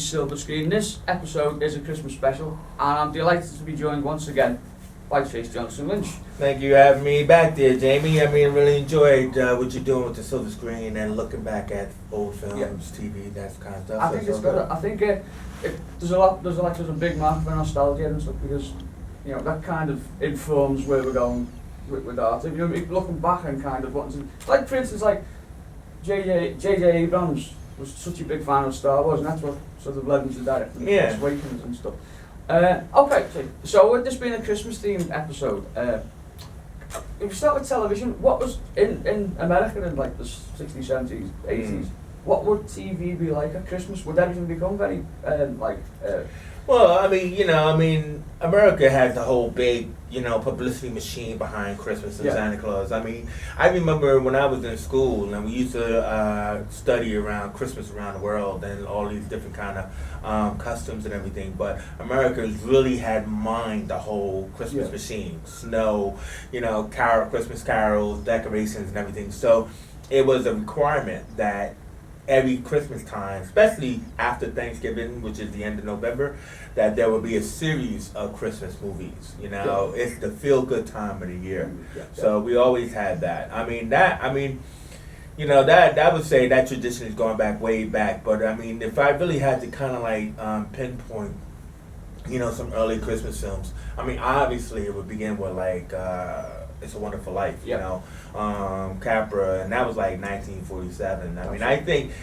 Silver Screen. This episode is a Christmas special, and I'm delighted to be joined once again by Chase Johnson Lynch. Thank you for having me back there, Jamie. I mean, really enjoyed what you're doing with the Silver Screen and looking back at old films, TV, that kind of stuff. I think it's good. I think there's a big mark for nostalgia and stuff, because you know that kind of informs where we're going with art. You know, looking back and kind of wanting to, like, for instance, like J.J. Abrams was such a big fan of Star Wars, and that's what sort of led him to direct the Force Awakens and stuff. Okay, so with this being a Christmas themed episode, if we start with television, what was in America in like the 60s, 70s, 80s, what would TV be like at Christmas? Would everything become very Well, I mean, America has the whole big, publicity machine behind Christmas and Santa Claus. I mean, I remember when I was in school and we used to study around Christmas around the world and all these different kind of customs and everything. But America's really had mined the whole Christmas machine, snow, Christmas carols, decorations and everything. So it was a requirement that every Christmas time, especially after Thanksgiving, which is the end of November, that there will be a series of Christmas movies. It's the feel-good time of the year. So we always had that. I would say that tradition is going back way back. But I mean, if I really had to kind of pinpoint, some early Christmas films, I mean, obviously it would begin with It's a Wonderful Life, Capra, and that was like 1947. I mean, I think,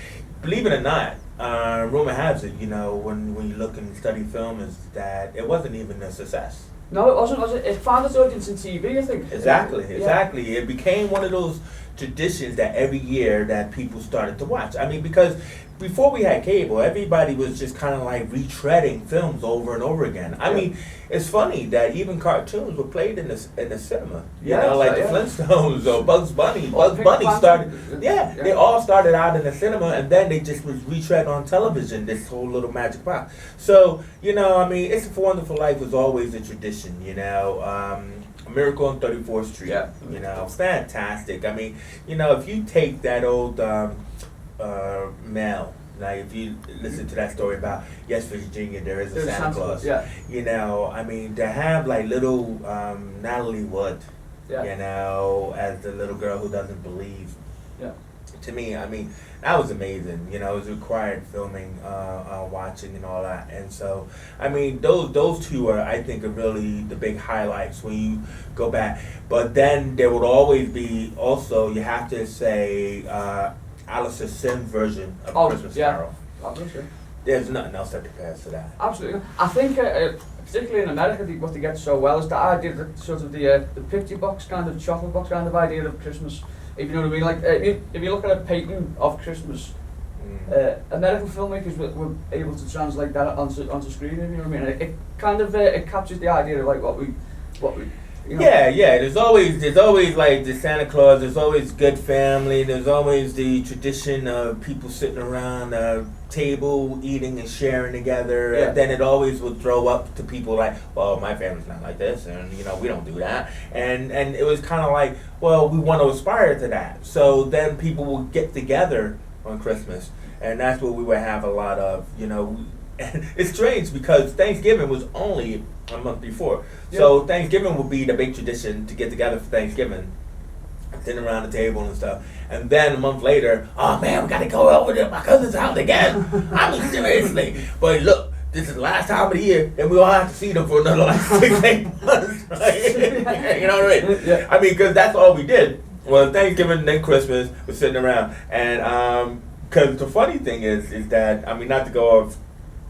believe it or not, rumor has it, when you look and study film, is that it wasn't even a success. No, it wasn't, was it? It found its audience in TV, I think. Exactly. It became one of those traditions that every year that people started to watch. I mean, because before we had cable, everybody was just kind of like retreading films over and over again. I mean, it's funny that even cartoons were played in the cinema. The Flintstones or Bugs Bunny. Bugs Bunny started. They all started out in the cinema, and then they just was retread on television. This whole little magic box. So It's a Wonderful Life was always a tradition. Miracle on 34th Street. Fantastic. I mean, if you take that old Mel, like if you listen to that story about Virginia, there is a Santa Claus. I mean, to have like little Natalie Wood, as the little girl who doesn't believe. To me, I mean, that was amazing. It was required filming, watching, and all that. And so, I mean, those two are, I think, are really the big highlights when you go back. But then there would always be also, you have to say, Alice's Sim version of Christmas Carol. Obviously. There's nothing else that compares to that. Absolutely. I think, particularly in America, what they get so well is the idea that sort of the picture box kind of, chocolate box kind of idea of Christmas. If you know what I mean, like if you look at a painting of Christmas, American filmmakers were able to translate that onto screen. If you know what I mean, it kind of it captures the idea of like what we. There's always like the Santa Claus. There's always good family. There's always the tradition of people sitting around a table eating and sharing together. And then it always would throw up to people like, well, my family's not like this, and we don't do that. And it was kind of like, well, we want to aspire to that. So then people will get together on Christmas, and that's what we would have a lot of. And it's strange because Thanksgiving was only a month before. So Thanksgiving would be the big tradition to get together for Thanksgiving, sitting around the table and stuff. And then a month later, oh man, we got to go over to my cousin's house again. I mean, seriously. But look, this is the last time of the year, and we all have to see them for another like 6-8 months, right? You know what I mean? I mean, because that's all we did. Well, Thanksgiving, then Christmas, we're sitting around. And because the funny thing is that, I mean, not to go off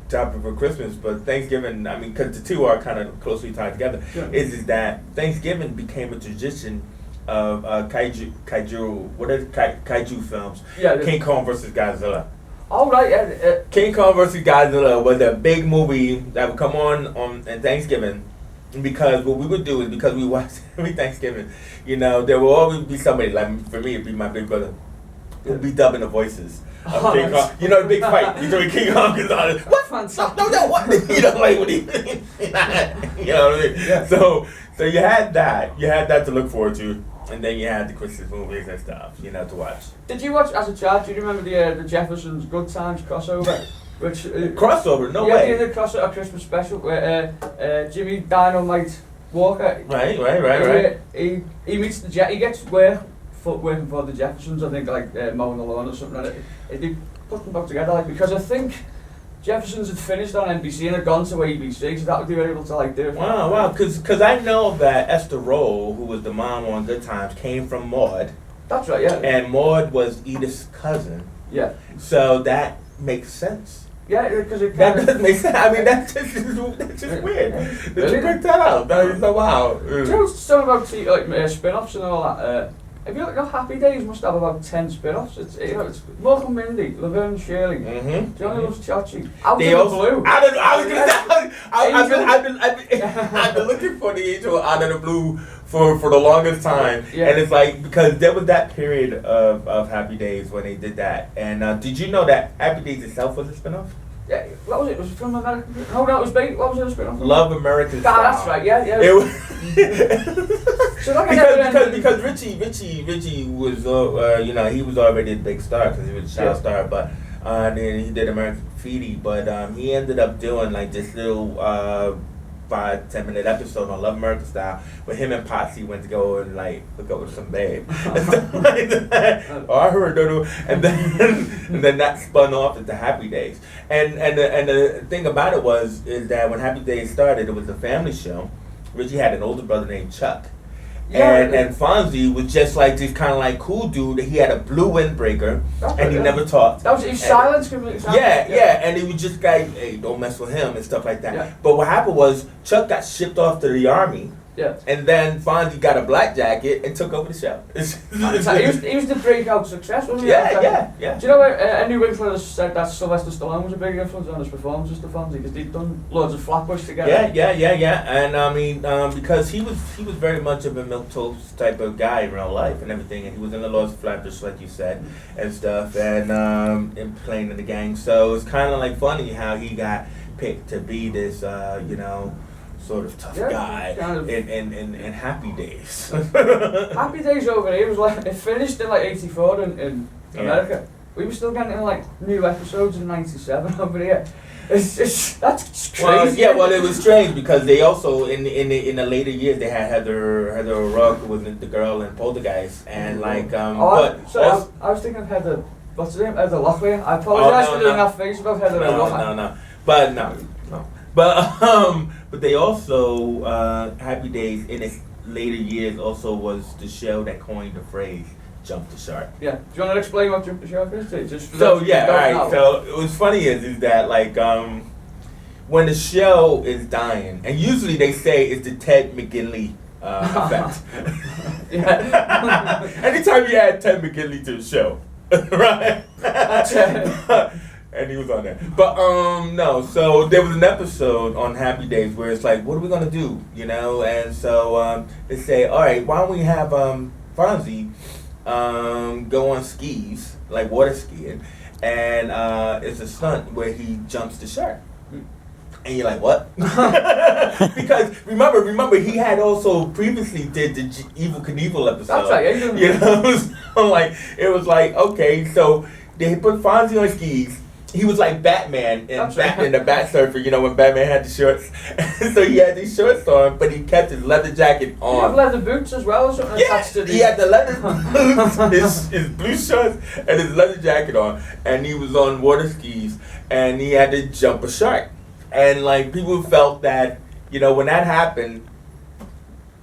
topic for Christmas, but Thanksgiving, I mean, because the two are kind of closely tied together, is that Thanksgiving became a tradition of kaiju films. King Kong versus Godzilla. Oh, right, King Kong versus Godzilla was a big movie that would come on Thanksgiving. Because what we would do is, because we watched every Thanksgiving, there will always be somebody, like for me, it'd be my big brother, who'd be dubbing the voices. King Kong. The big fight between King Kong and Godzilla. What? No, what? Like what do you mean? What I mean? So you had that. You had that to look forward to. And then you had the Christmas movies and stuff, to watch. Did you watch, as a child, do you remember the Jeffersons Good Times crossover? Which crossover? No way. Yeah, they did a crossover, a Christmas special where Jimmy Dynamite Walker. Right. He meets the He gets working for the Jeffersons. I think like mowing the lawn or something. And they put them back together like because I think Jeffersons had finished on NBC and had gone to ABC, so that would be able to like do it. Wow. Because I know that Esther Roll, who was the mom on Good Times, came from Maude. That's right. Yeah. And Maude was Edith's cousin. Yeah. So that makes sense. Yeah, because it that does make sense. I mean, that's just weird. Did you pick that out? That is so wow. Do you know something about like spin-offs and all that? If you look at Happy Days, must have about 10 spin-offs. It's Morgan Mindy, Laverne Shirley, Johnny Loves Chachi, Out of the Blue. I've been looking for the intro Out of the Blue for the longest time, and it's like because there was that period of Happy Days when they did that. And did you know that Happy Days itself was a spin-off? Yeah, what was it? Was it from American? No, it was big. What was it a spin-off? Love American Style. That's right. Yeah. It was so because Richie was he was already a big star because he was a child star, but then he did American Graffiti, but he ended up doing like this little 5-10 minute episode on Love American Style where him and Potsy went to go and like hook up with some babe. I heard that, and then that spun off into Happy Days. And the thing about it is that when Happy Days started, it was a family show. Richie had an older brother named Chuck. And Fonzie was just like this kind of like cool dude. He had a blue windbreaker, and he never talked. That was his silence, completely silent. Yeah, and he was just like, hey, don't mess with him and stuff like that. Yeah. But what happened was Chuck got shipped off to the army. Yeah. And then Fonzie got a black jacket and took over the show. He was the breakout success, wasn't he? Yeah. Do you know what? Andy Winkler said that Sylvester Stallone was a big influence on his performances to Fonzie because they'd done loads of Flatbush together. Yeah. And I mean, because he was very much of a milquetoast type of guy in real life and everything, and he was in the Lost Flatbush, like you said, and stuff, and playing in the gang. So it's kind of like funny how he got picked to be this, sort of tough guy in Happy Days. Happy Days over here was like it finished in like '84 in America. We were still getting like new episodes in '97 over here. That's crazy. Well, it was strange because they also in the later years they had Heather O'Rourke, who was the girl in Poltergeist, and like I was thinking of Heather. What's her name? Heather Locklear. I apologize for doing that face about Heather O'Rourke. But they also Happy Days in its later years also was the show that coined the phrase "jump the shark." Yeah. Do you want to explain what jump the shark is? So what's funny is that like when the show is dying, and usually they say it's the Ted McGinley effect. Anytime you add Ted McGinley to the show, right? And he was on there. But no, so there was an episode on Happy Days where it's like, what are we gonna do? And so they say, all right, why don't we have Fonzie go on skis, like water skiing, and it's a stunt where he jumps the shark. And you're like, what? Because remember, he had also previously did the Evel Knievel episode. That's right. So it was like, okay, so they put Fonzie on skis. He was like Batman in the Bat Surfer, when Batman had the shorts. So he had these shorts on, but he kept his leather jacket on. You have leather boots as well, or something attached to these? He had the leather boots, his blue shorts, and his leather jacket on, and he was on water skis, and he had to jump a shark. And like people felt that, when that happened,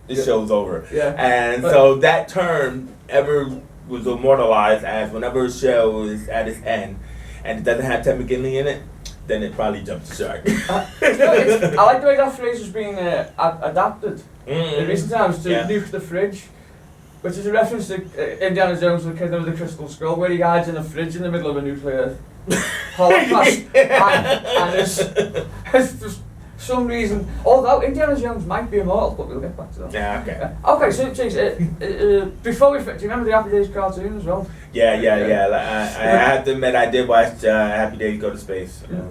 the show's over. Yeah. And so that term ever was immortalized as whenever a show is at its end and it doesn't have Ted McGinley in it, then it probably jumps the shark. I like the way that phrase was being adapted in recent times to nuke the fridge, which is a reference to Indiana Jones and the Kingdom of the Crystal Skull, where he hides in a fridge in the middle of a nuclear holocaust. And it's just some reason, although Indiana Jones might be immortal, but we'll get back to that. Yeah, okay. Okay, so Chase, before we finish, do you remember the Happy Days cartoon as well? Yeah. I have to admit, I did watch Happy Days Go to Space. Yeah. I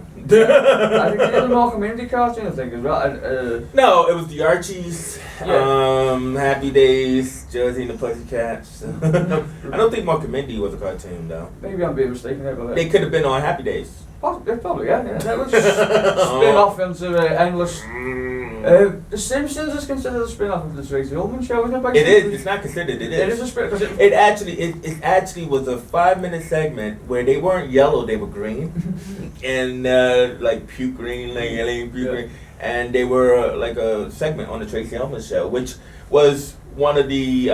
think they did the Malcolm Indy cartoon, as well. No, it was the Archies, Happy Days, Josie and the Pussycats. I don't think Mark and Mindy was a cartoon though. Maybe I'm being mistaken there, but They could have been on Happy Days. Probably, yeah. That was spin off into endless. The Simpsons is considered a spin off of the Tracy Ullman show, isn't it? It is. It's not considered. It is. It is a spin. It actually was a 5-minute segment where they weren't yellow, they were green, and like puke green, like yellow puke green, and they were like a segment on the Tracy Ullman show, which was one of the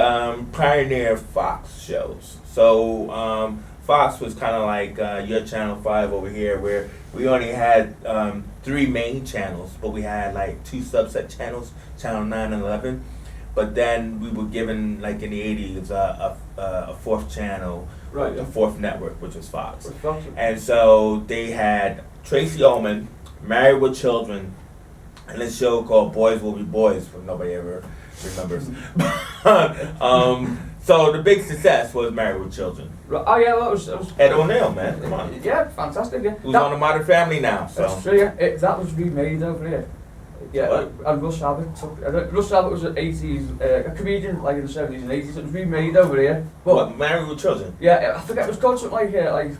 pioneer Fox shows. So Fox was kind of like your Channel 5 over here, where we only had 3 main channels, but we had like 2 subset channels, Channel 9 and 11. But then we were given, like in the 80s, a 4th channel, right, a 4th network, which was Fox. Fox. And so they had Tracy Ullman, Married with Children, and a show called Boys Will Be Boys, but nobody ever remembers. So the big success was Married with Children. Oh yeah, that was Ed O'Neill, man, come on. Yeah, fantastic. Yeah, Who's on the Modern Family now? So. That's true. Yeah, that was remade over here. Yeah, and Russ Abbott Russ Abbott was an 80s a comedian, like in the 70s and 80s. It was remade over here. But what, Married with Children? Yeah, I forget it was called something like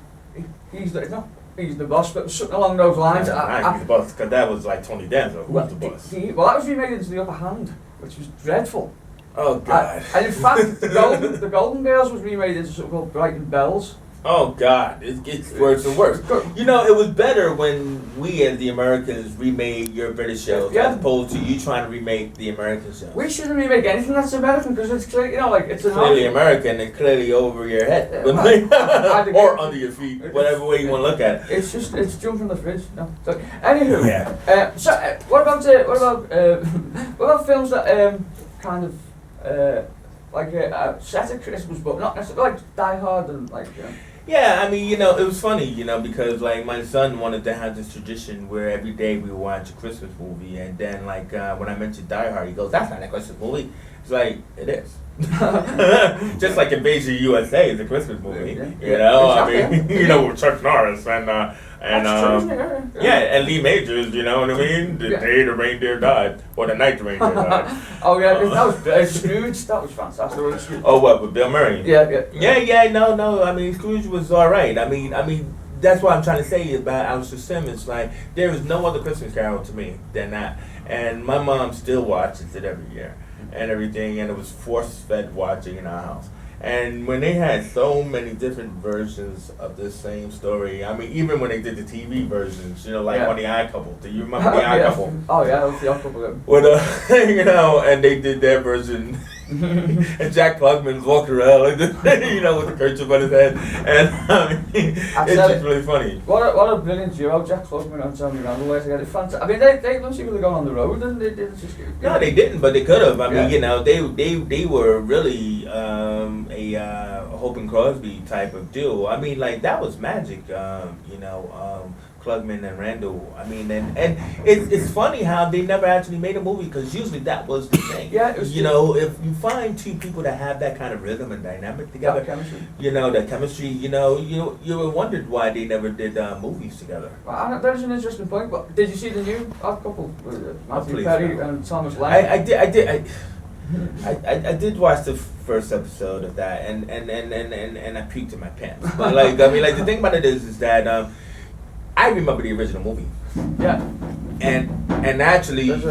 he's the boss, but it was something along those lines. He's the boss, because that was like Tony Danza, who was the boss. Well, that was remade into The Upper Hand, which was dreadful. Oh God! And in fact, the Golden Girls was remade into something called Brighton Bells. Oh God! It gets worse and worse. You know, it was better when we, as the Americans, remade your British shows, as opposed to you trying to remake the American shows. We shouldn't remake anything that's American, because it's clearly, it's clearly American and clearly over your head, or under your feet, whatever way you want to look at it. It's jumped from the fridge. No. So, anywho, what about films that kind of like set at Christmas, but not necessarily like Die Hard and like. Yeah, I mean, it was funny, because like my son wanted to have this tradition where every day we would watch a Christmas movie, and then like when I mentioned Die Hard, he goes, "That's not a Christmas movie." It's like, it is. Just like Invasion USA is a Christmas movie, Exactly. I mean, with Chuck Norris and and Lee Majors, you know what I mean? The day the reindeer died, or the night the reindeer died. Oh yeah, that was Scrooge. That was fantastic. Oh, what, with Bill Murray? Yeah. No. I mean, Scrooge was all right. I mean, that's what I'm trying to say about Alistair Simmons. Like, there is no other Christmas Carol to me than that. And my mom still watches it every year and everything, and it was force-fed watching in our house. And when they had so many different versions of this same story, I mean, even when they did the TV versions, like on The Odd Couple. Do you remember The Odd Couple? Oh yeah, that was The Odd Couple. With and they did their version, and Jack Klugman's walking around like this, with the kerchief on his head, and I mean, it's just really funny. What a brilliant duo, Jack Klugman and Tony Randall were together. Fantastic. I mean, they don't seem to have gone on the road, and they did just. No, they didn't, but they could have. I mean, they were really a Hope and Crosby type of duo. I mean, like, that was magic. Klugman and Randall. I mean, and it's funny how they never actually made a movie, because usually that was the thing. Yeah, it was if you find 2 people that have that kind of rhythm and dynamic together, that chemistry, you wondered why they never did movies together. Well, there's an interesting point. But did you see the new Odd Couple with Matthew Perry and Thomas Lang? I did watch the first episode of that, and I puked in my pants. But the thing about it is that I remember the original movie. Yeah. And actually, that's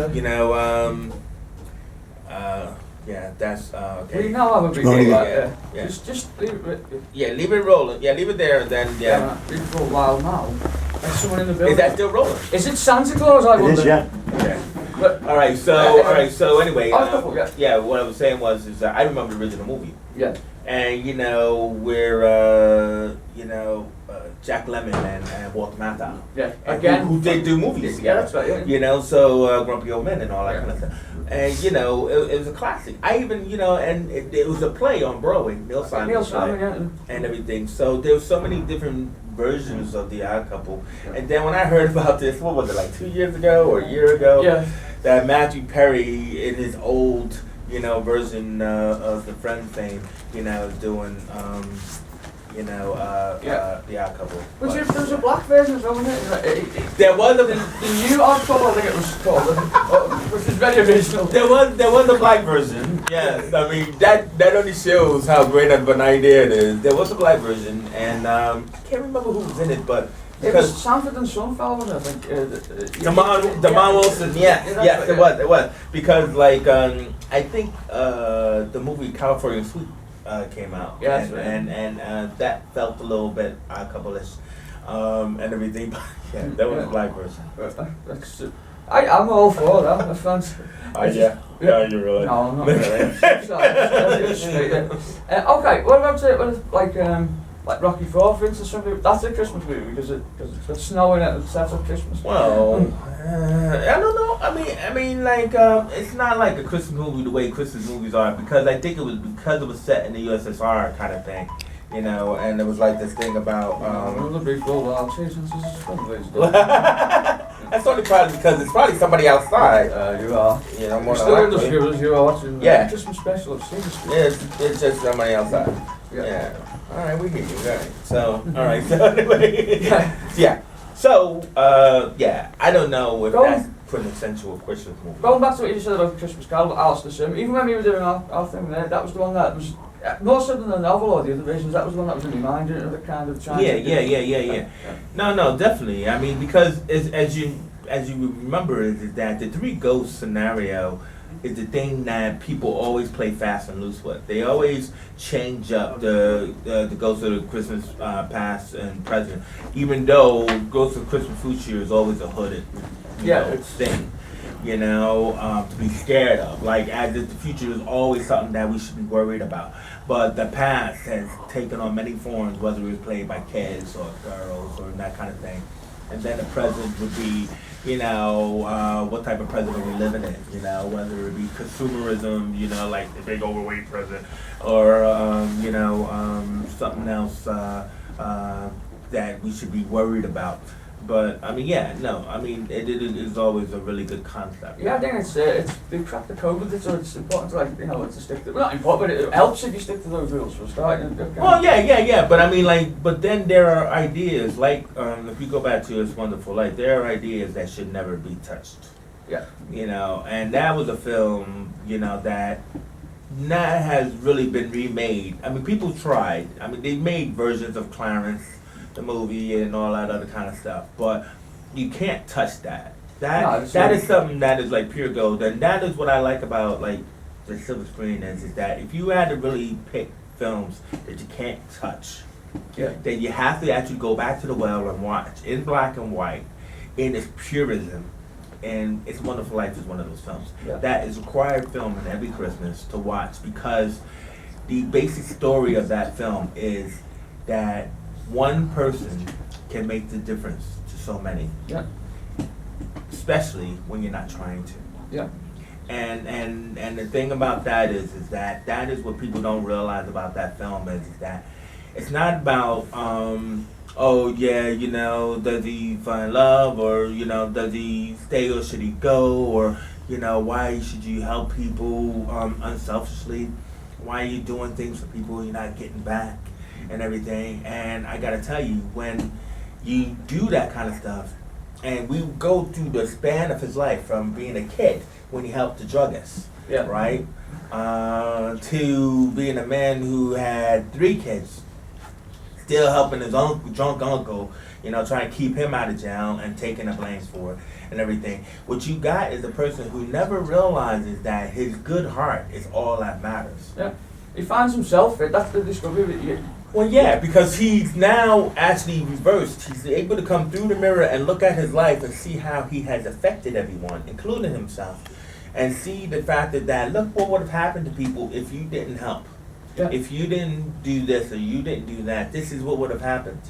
okay. We now have a big yeah. Just leave it. Leave it rolling. Yeah, leave it there, and then Leave it for a while now. There's someone in the building. Is that still rolling? Is it Santa Claus? I wonder. It is, yeah. Okay. All right. So anyway, what I was saying is I remember the original movie. Yeah. And where Jack Lemmon and Walter Matthau. Yeah. Again, who did do movies together. That's right. Yeah. So Grumpy Old Men and all that kind of stuff. And it was a classic. I even and it was a play on Broadway, Neil Simon, and everything. So there were so many different versions of The Odd Couple. And then when I heard about this, what was it, like 2 years ago or a year ago? Yeah. That Matthew Perry in his old version of the Friends thing, doing The Odd Couple. But there was a black version as well, wasn't it? There was The new Odd Couple, I think it was called, which is very original. There was a black version. Yes, I mean that only shows how great of an idea it is. There was a black version, and I can't remember who was in it, but it was Sanford and Son fellow, wasn't it? I think. Damon Wilson. Yes, it was because I think the movie California Suite came out. Yes, and that felt a little bit Odd Couple-ish, and everything. But yeah, that was a black version. I'm all for that. That's fantastic. Yeah, you're really. No, I'm not really. Okay, what about it? Like Rocky IV, for instance, that's a Christmas movie because it's snowing and it sets up Christmas. Well, I don't know. I mean, it's not like a Christmas movie the way Christmas movies are, because I think it was set in the USSR kind of thing, and it was like this thing about. That's only probably because it's probably somebody outside. You are. More still in the viewers, you are watching. Yeah. Christmas special. It's just somebody outside. Yeah. All right, we hear you. All right. So, all right. So anyway, yeah. So, I don't know if that's quintessential Christmas movie. Going back to what you said about Christmas Carol, Alistair Sim, even when we were doing our thing there, that was the one that was, more so than the novel or the other versions, that was the one that was in my mind, the kind of trying Yeah. No, definitely. I mean, because as you remember, is that the three ghosts scenario is the thing that people always play fast and loose with. They always change up the Ghost of the Christmas Past and Present, even though Ghost of Christmas Future is always a hooded thing, to be scared of. Like, as if the future is always something that we should be worried about. But the past has taken on many forms, whether it's played by kids or girls or that kind of thing. And then the present would be, what type of present are we living in? Whether it be consumerism, like the big overweight present, or something else that we should be worried about. But it is always a really good concept. Yeah, I think it's they cracked the code with it, so it's important to to stick to. Well, not important, but it helps if you stick to those rules for a start. Well, yeah. But but then there are ideas if you go back to It's Wonderful Life, there are ideas that should never be touched. Yeah. And that was a film, that has really been remade. I mean, people tried. I mean, they made versions of Clarence, the movie, and all that other kind of stuff, but you can't touch that. That is something that is like pure gold, and that is what I like about the silver screen is that if you had to really pick films that you can't touch, then you have to actually go back to the well and watch in black and white, in its purism. And It's Wonderful Life is one of those films that is required film in every Christmas to watch, because the basic story of that film is that one person can make the difference to so many. Yeah. Especially when you're not trying to. Yeah. And the thing about that is that is what people don't realize about that film is that it's not about does he find love, or does he stay or should he go, or why should you help people unselfishly? Why are you doing things for people you're not getting back? And everything, and I gotta tell you, when you do that kind of stuff, and we go through the span of his life from being a kid when he helped the druggist, right, to being a man who had 3 kids, still helping his drunk uncle, trying to keep him out of jail and taking the blame for it and everything. What you got is a person who never realizes that his good heart is all that matters. Yeah, he finds himself. That's the discovery. Well, yeah, because he's now actually reversed. He's able to come through the mirror and look at his life and see how he has affected everyone, including himself, and see the fact that look what would have happened to people if you didn't help. Yeah. If you didn't do this or you didn't do that, this is what would have happened.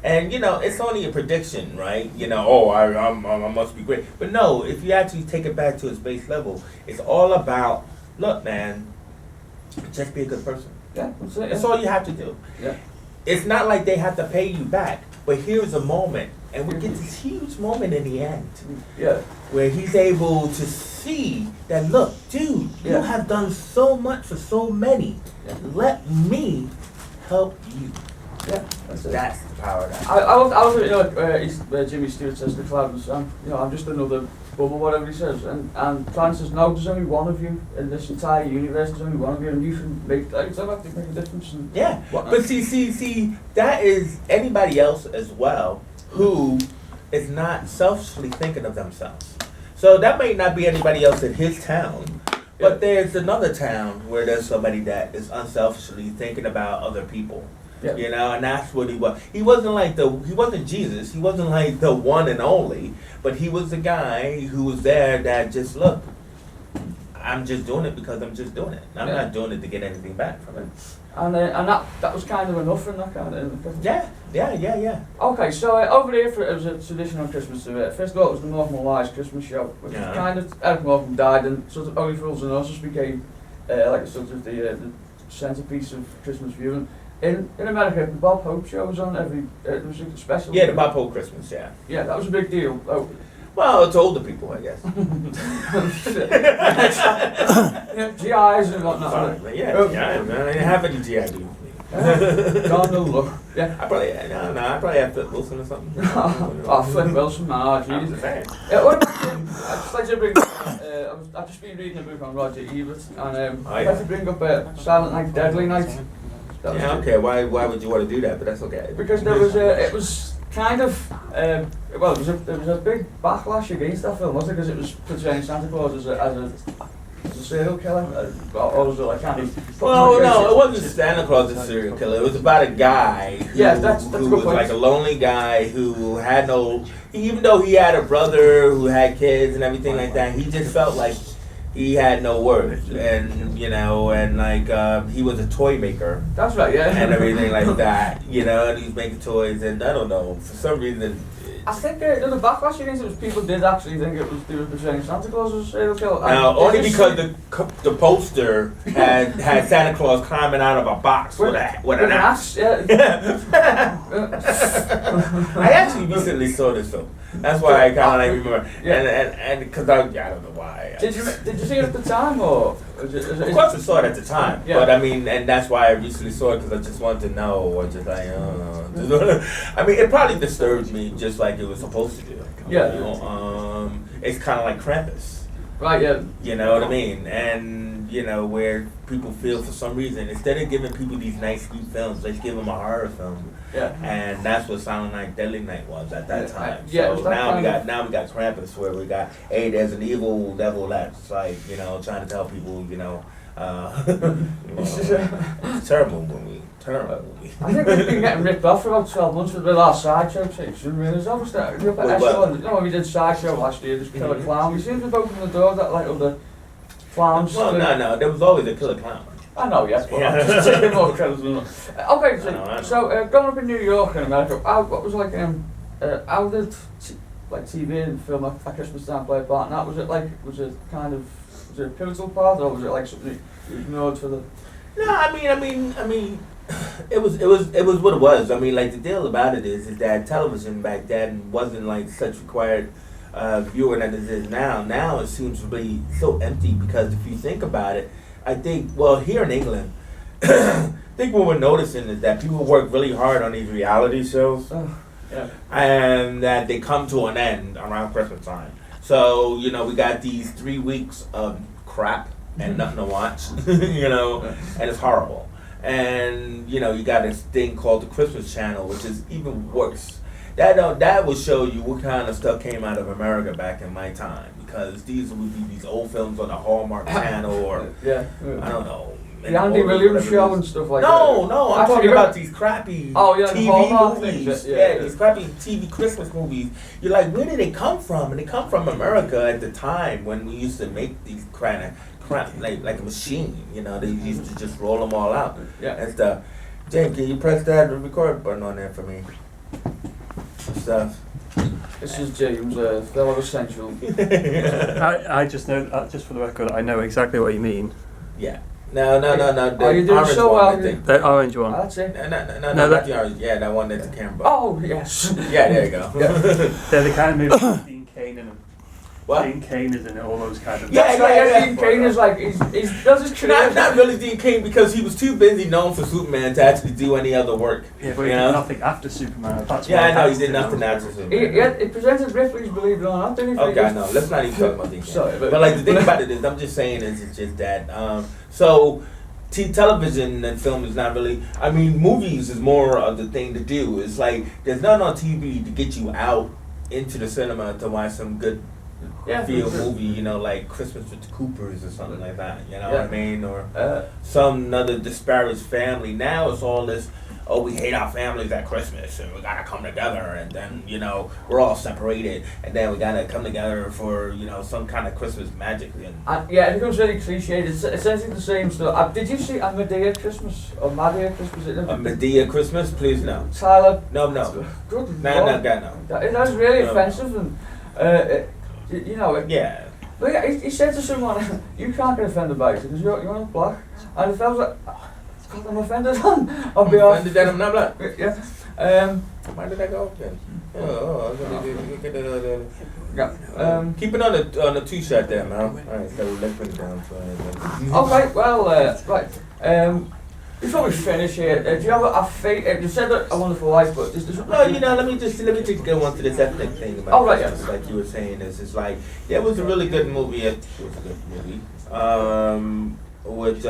And, it's only a prediction, right? I must be great. But no, if you actually take it back to its base level, it's all about, look, man, just be a good person. Yeah, that's it. That's all you have to do. Yeah. It's not like they have to pay you back, but here's a moment, and we get this huge moment in the end, where he's able to see that, look, dude, you have done so much for so many. Yeah. Let me help you. Yeah, that's it. That's the power of that. I was, you know, Jimmy Stewart says to Clarence, you know, I'm just another bubble, whatever he says, and Clarence says, no, there's only one of you in this entire universe. There's only one of you, and you can make make a difference. And yeah, whatnot. but see, that is anybody else as well who is not selfishly thinking of themselves. So that may not be anybody else in his town, but there's another town where there's somebody that is unselfishly thinking about other people. Yeah. You know, and that's what he was. He wasn't Jesus. He wasn't like the one and only, but he was the guy who was there that just, look, I'm just doing it because I'm just doing it. I'm not doing it to get anything back from it. And that was kind of enough in that kind of. Yeah. Okay, so over here it was a traditional Christmas first of all, it was the Morecambe Lies Christmas show, which was kind of, Eric Morecambe died, and sort of Only Fools and Horses became like a sort of the centerpiece of Christmas viewing. In America, the Bob Hope show was on every. It was a special. Yeah, the Bob Hope Christmas. Yeah. Yeah, that was a big deal. Oh. Well, it's older people, I guess. Yeah, GIs and whatnot. Fine, yeah, GIs, man. I didn't have any GI beef. God no look. Yeah. I probably have Flip Wilson or something. Oh, Flip Wilson, man. I'm a fan. I'd just like to bring. I've just been reading a book on Roger Ebert, and I'd like to bring up Silent Night, Deadly Night. Yeah, okay. Why would you want to do that? But that's okay. Because it was kind of well, there was a big backlash against that film, wasn't it? Because it was portraying Santa Claus as a serial killer, or was it like kind of? Well, no, it wasn't Santa Claus as a serial killer. It was about a guy who was like a lonely guy who had even though he had a brother who had kids and everything like that, he just felt like he had no worth, and you know, and like he was a toy maker. That's right, yeah. And everything like that, you know, and he was making toys, and I don't know, for some reason. I think the backlash against it was people did actually think they were portraying Santa Claus as a serial killer. Now, only because the poster had Santa Claus climbing out of a box with an axe. Yeah. I actually recently saw this film. That's why I kind of like remember, and because I don't know why. Did you see it at the time, or? Of course, I saw it at the time, but I mean, and that's why I recently saw it, because I just wanted to know, or just like, I don't know. I mean, it probably disturbed me just like it was supposed to do. Yeah. You know? It's kind of like Krampus. Right, yeah. You know what I mean? And, you know, where people feel for some reason, instead of giving people these nice, sweet films, let's give them a horror film. Yeah. And that's what Silent Night, Deadly Night was at that time. Yeah, so now we got Krampus, where we got, hey, there's an evil devil that's like, you know, trying to tell people, you know, terrible movie. I think we've been getting ripped off for about 12 months with our sideshow section. There's obviously, when we did sideshow last year, this Killer Clown. We seem to have opened the door that like other clowns. Well, no, there was always a Killer Clown. I know, yes, but I'm just taking more credit than that. Okay, so growing up in New York and America, what was like, how did TV and film at Christmas time play a part in that? Was it a pivotal part, or was it like something you ignored for the? No, I mean, it was what it was. I mean, like, the deal about it is that television back then wasn't like such required viewing as it is now. Now it seems to be so empty, because if you think about it, I think, well, here in England, I think what we're noticing is that people work really hard on these reality shows, and that they come to an end around Christmas time. So, you know, we got these 3 weeks of crap and nothing to watch, you know, and it's horrible. And, you know, you got this thing called the Christmas Channel, which is even worse. That will show you what kind of stuff came out of America back in my time, because these would be these old films on the Hallmark Channel, or I don't know, the Andy Williams show and stuff like that. No, I'm talking about these crappy TV movies. These crappy TV Christmas movies. You're like, where did they come from? And they come from America at the time when we used to make these kind of crap like a machine. You know, they used to just roll them all out and stuff. James, can you press that record button on there for me? Stuff. This is James, fellow essential. I just know, just for the record, I know exactly what you mean. Yeah. No. Oh, you doing so well? The orange one. That's it. No, not the orange. Yeah, that one that's the camera. Oh, yes. Yeah, there you go. They're the kind of movies with Dean Kane in them. What? Dean Cain is in all those kind of. Yeah, That's right, yeah. Dean Cain is like, he's does his career. Not really Dean Cain because he was too busy known for Superman to actually do any other work. Yeah, but he you did know? nothing after Superman. That's Yeah, why I know he that's did the- nothing after Superman. He presented Ripley's Believe It or Not, didn't he? Okay, no, let's not even talk about Dean Cain. Sorry, But like the thing about it is, I'm just saying is it's just that. So television and film is not really. I mean, movies is more of the thing to do. It's like there's nothing on TV to get you out into the cinema to watch some good feel movie. You know, like Christmas with the Coopers or something like that. You know what I mean? Or some other disparate family. Now it's all this. Oh, we hate our families at Christmas, and we gotta come together, and then we're all separated, and then we gotta come together for some kind of Christmas magic. And yeah, it becomes really cliched. It's essentially the same stuff. Did you see A Medea Christmas or Madea Christmas? A Medea Christmas, please no. Tyler. No. Good. No. That's really offensive, and Yeah. But yeah, he said to someone, "You can't get offended by it because you're not black," and the fellow's like, God, I'm offended on behalf. Offended that I'm not black. Yeah. Why did I go then? Keep it on the two-shot there, man. All right, so let's put it down. Okay, well, right. Before we finish here, do you have a fate? You said that A Wonderful Life, but is there something? No, let me just go on to this ethnic thing about right, Christmas, like you were saying. It's like, yeah, it was a really good movie. It was a good movie. With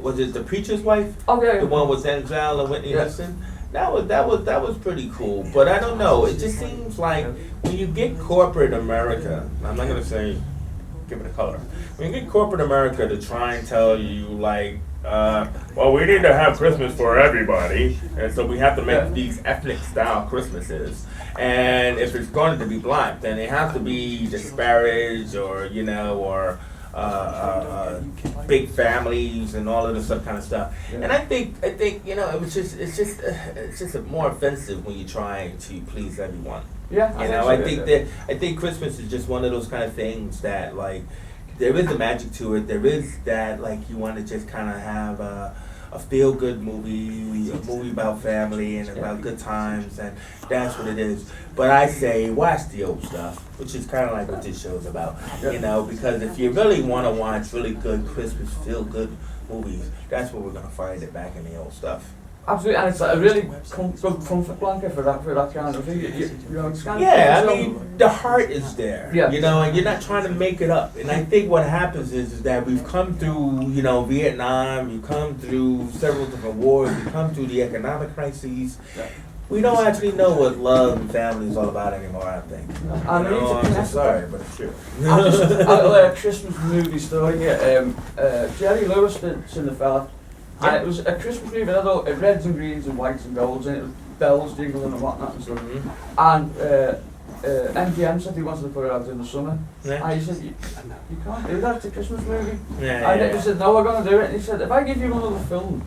was it The Preacher's Wife? Oh yeah. The one with Denzel and Whitney Houston. That was pretty cool. But I don't know. It just seems like when you get corporate America, I'm not gonna say give it a color. When you get corporate America to try and tell you like, well, we need to have Christmas for everybody, and so we have to make these ethnic style Christmases. And if it's going to be black, then it has to be disparaged, or big families and all of this kind of stuff. And I think it's just more offensive when you're trying to please everyone. Yeah. I think Christmas is just one of those kind of things that like there is a magic to it. There is that like you want to just kind of have a feel good movie, a movie about family and about good times, and that's what it is. But I say watch the old stuff, which is kind of like what this show is about, because if you really want to watch really good Christmas feel good movies, that's where we're gonna find it back in the old stuff. Absolutely, and it's like a really good comfort blanket for that kind of thing. It's kind of I mean, the heart is there, Yeah. And you're not trying to make it up. And I think what happens is that we've come through, Vietnam, you've come through several different wars, we've come through the economic crises. Yeah. We don't actually know what love and family is all about anymore, I think. I'm just sorry, but it's true. A Christmas movie story here. Jerry Lewis did Cinderella. And it was a Christmas movie, it had reds and greens and whites and golds in it, with bells jingling and whatnot and stuff. Mm-hmm. And MGM said he wanted to put it out in the summer. Yeah. And he said, you can't do that, it's a Christmas movie. Yeah. He said, no, we're going to do it. And he said, if I give you another film,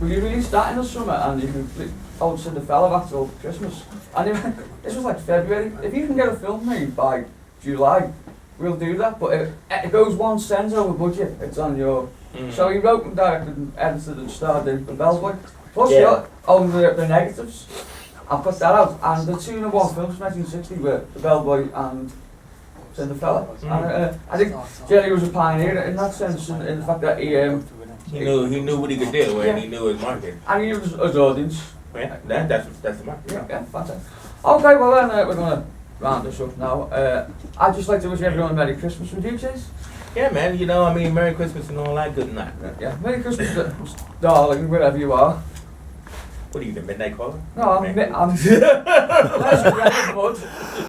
will you release that in the summer and you can old Cinderella back till Christmas? And this was like February. If you can get a film made by July, we'll do that. But if it goes 1 cent over budget, it's on your... So he wrote and directed and edited and starred in The Bellboy. Plus he owned the negatives. I put that out. And the 2 #1 films from 1960 were The Bellboy and Cinderella. And I think Jerry was a pioneer in that sense, in the fact that he knew what he could do, and he knew his market. And he knew his audience. Yeah, that's the market. Yeah, fantastic. Okay, well then we're going to round this up now. I'd just like to wish everyone a Merry Christmas. Would you, Chase? Yeah, man, Merry Christmas and all that good night. Yeah, Merry Christmas, darling, wherever you are. What are you, the midnight caller? No, I'm